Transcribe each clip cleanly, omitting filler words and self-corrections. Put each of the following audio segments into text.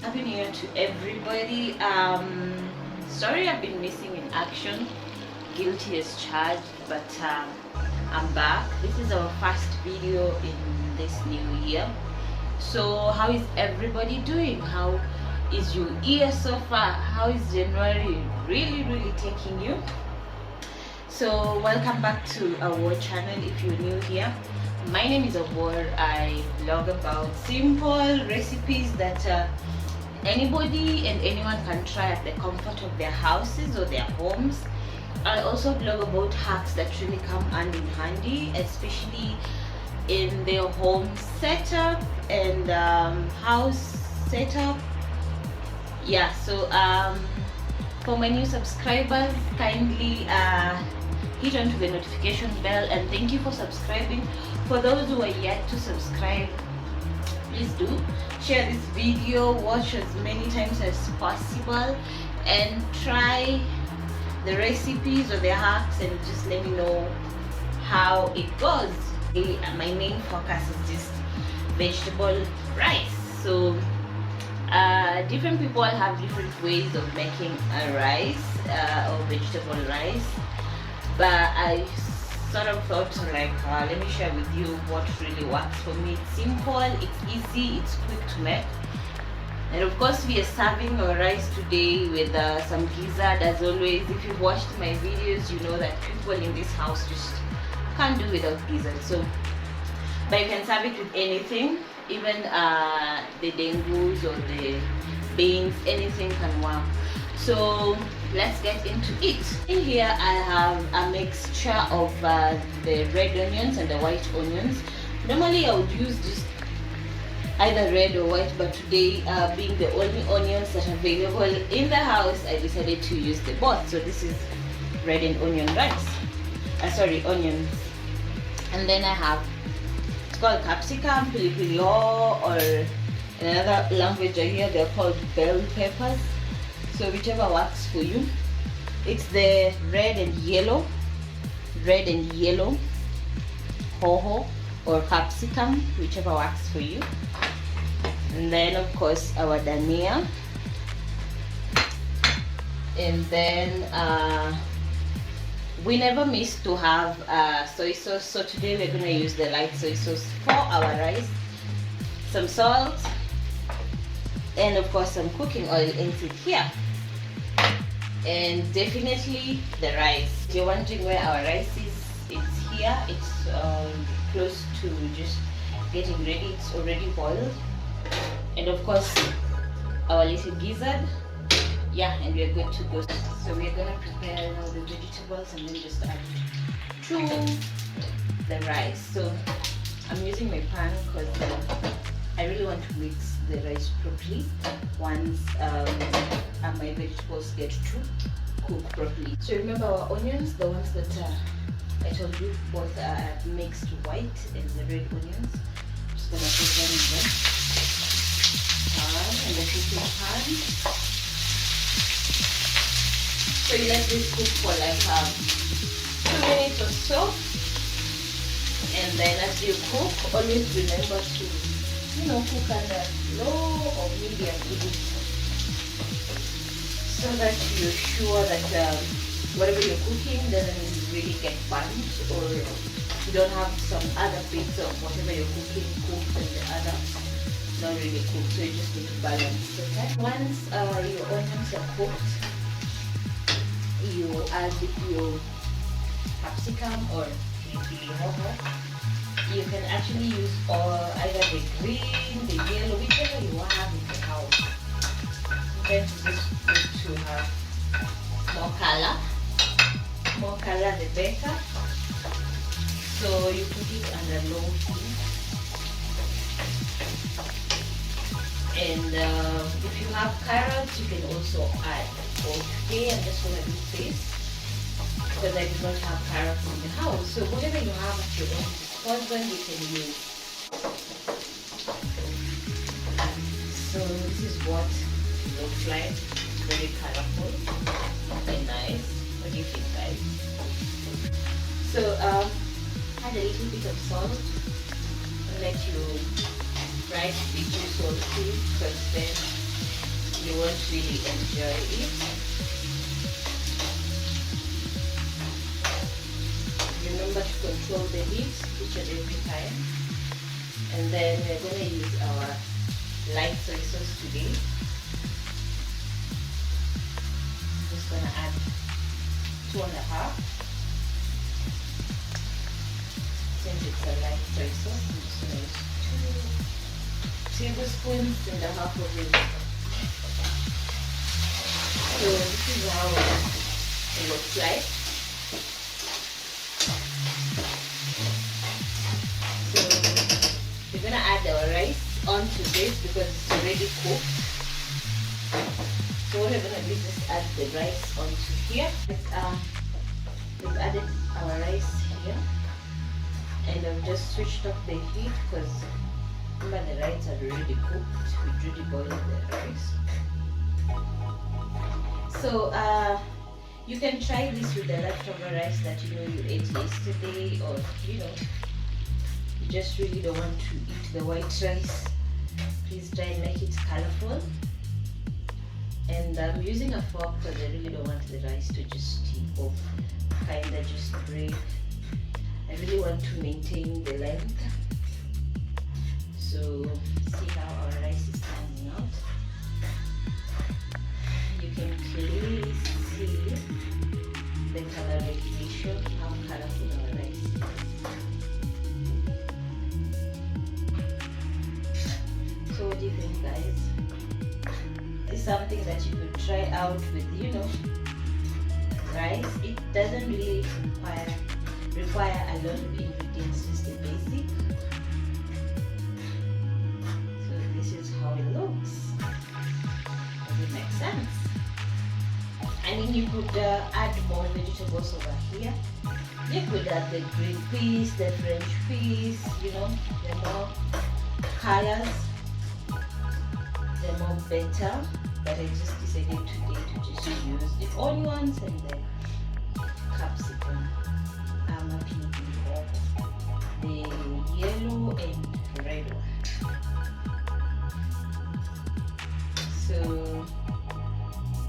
Happy New Year to everybody. Sorry I've been missing in action. Guilty as charged, but I'm back. This is our first video in this new year. So how is everybody doing? How is your year so far? How is January really taking you? So welcome back to our channel if you're new here. My name is Abor. I blog about simple recipes that anybody and anyone can try at the comfort of their houses or their homes. I also blog about hacks that really come hand in handy, especially in their home setup and house setup. Yeah, so for my new subscribers, kindly hit onto the notification bell, and thank you for subscribing. For those who are yet to subscribe, please do share this video, watch as many times as possible, and try the recipes or the hacks and just let me know how it goes. My main focus is just vegetable rice. So different people have different ways of making a rice or vegetable rice, but I sort of thought like let me share with you what really works for me. It's simple, it's easy, it's quick to make, and of course we are serving our rice today with some gizzard as always. If you've watched my videos, you know that people in this house just can't do without gizzard. So but you can serve it with anything, even the dengus or the beans, anything can work. So let's get into it. In here I have a mixture of the red onions and the white onions. Normally I would use just either red or white, but today being the only onions that are available in the house, I decided to use the both. So this is red and onion rice. Onions. And then I have, it's called capsicum, pilipili hoho, or in another language I hear they're called bell peppers. So whichever works for you. It's the red and yellow hoho or capsicum, whichever works for you. And then of course our dhania. And then we never miss to have soy sauce. So today we're gonna use the light soy sauce for our rice. Some salt, and of course some cooking oil inside here. And definitely the rice. If you're wondering where our rice is, it's here. It's close to just getting ready. It's already boiled. And of course our little gizzard. Yeah, and we're good to go. So we're gonna prepare now the vegetables and then just add to the rice. So I'm using my pan because I really want to mix the rice properly once my vegetables get to cook properly. So remember our onions, the ones that I told you both are mixed white and the red onions. I'm just gonna put them in the pan, and the cooking pan. So you let this cook for like 2 minutes or so, and then as you cook, always remember to cook under low or medium heat, so that you're sure that whatever you're cooking doesn't really get burnt, or you don't have some other bits of whatever you're cooking cooked and the other not really cooked. So you just need to balance. Okay. Once your onions are cooked, you add your capsicum or pilipili hoho. You can actually use either the green, the yellow, whichever you have in the house. Then just put to have more color. More color the better. So you put it under low heat. And if you have carrots, you can also add. So today I'm just gonna do this because I do not have carrots in the house. So whatever you have at your own disposal, you can use. So this is what it looks like. It's very colorful and nice. What do you think, guys? So add a little bit of salt and let your rice be too salty, because then you won't really enjoy it. Remember to control the heat each and every time. And then we're going to use our light soy sauce today. I'm just going to add 2.5. Since it's a light soy sauce, I'm just going to use 2 tablespoons and a half of it. So this is how it looks like. So we're gonna add our rice onto this because it's already cooked. So what we're gonna do is just add the rice onto here. We've added our rice here, and I've just switched off the heat because remember the rice are already cooked. We already boiled the rice. So you can try this with the leftover rice that you ate yesterday, or you just really don't want to eat the white rice. Please try and make it colorful. And I'm using a fork because I really don't want the rice to just stick off, kinda just break. I really want to maintain the length. So see how our rice is coming out. You can clearly see the colorization, how colorful our rice is. So what do you think, guys? It's something that you could try out with, rice. It doesn't really require a lot of ingredients, just the basic. So this is how it looks. Does it make sense? I mean, you could add more vegetables over here. You could add the green peas, the French peas, the more colors, the more better. But I just decided today to just use the onions and the capsicum. I'm not thinking of the yellow and red one. So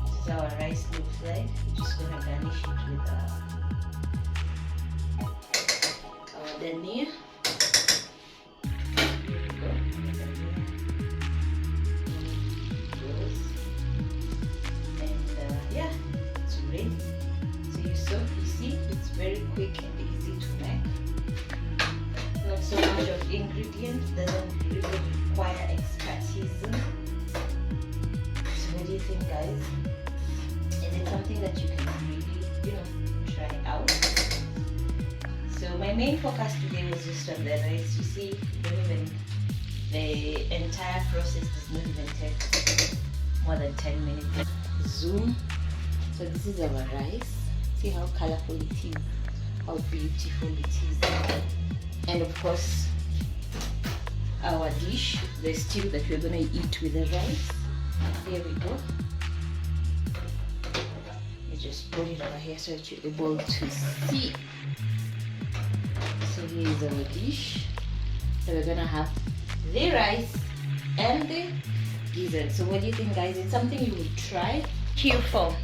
this is how our rice looks like. We're just gonna garnish it with our dania. Very quick and easy to make. Not so much of ingredients, doesn't really require expertise. So what do you think, guys? Is it something that you can really, try out? So my main focus today was just on the rice. You see, the entire process does not even take more than 10 minutes. Zoom. So this is our rice. See how colorful it is, how beautiful it is. And of course, our dish, the stew that we're gonna eat with the rice. Here we go. We just put it over here so that you're able to see. So here is our dish. So we're gonna have the rice and the gizzard. So what do you think, guys? It's something you would try. Here for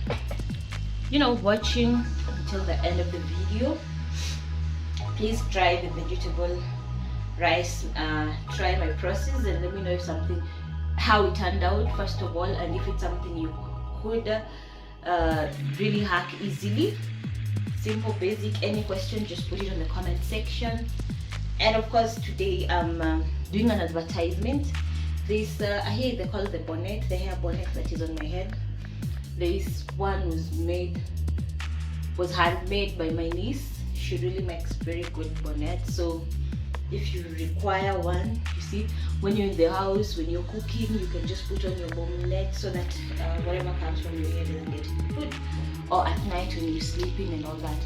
watching until the end of the video. Please try the vegetable rice, try my process and let me know how it turned out first of all, and if it's something you could really hack easily. Simple, basic. Any question, just put it in the comment section. And of course today I'm doing an advertisement. This here they call it the bonnet, the hair bonnet that is on my head. This one was handmade by my niece. She really makes very good bonnets. So if you require one, you see, when you're in the house, when you're cooking, you can just put on your bonnet so that whatever comes from your hair doesn't get put, or at night when you're sleeping and all that.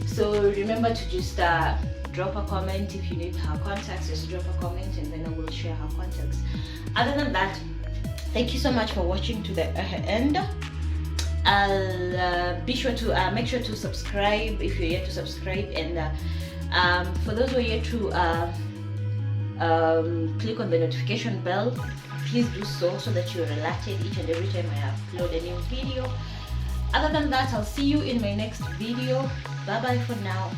So remember to just drop a comment. If you need her contacts, just drop a comment and then I will share her contacts. Other than that, thank you so much for watching to the end. I'll be sure to make sure to subscribe if you're yet to subscribe, and for those who are yet to click on the notification bell, please do so that you're alerted each and every time I upload a new video. Other than that, I'll see you in my next video. Bye bye for now.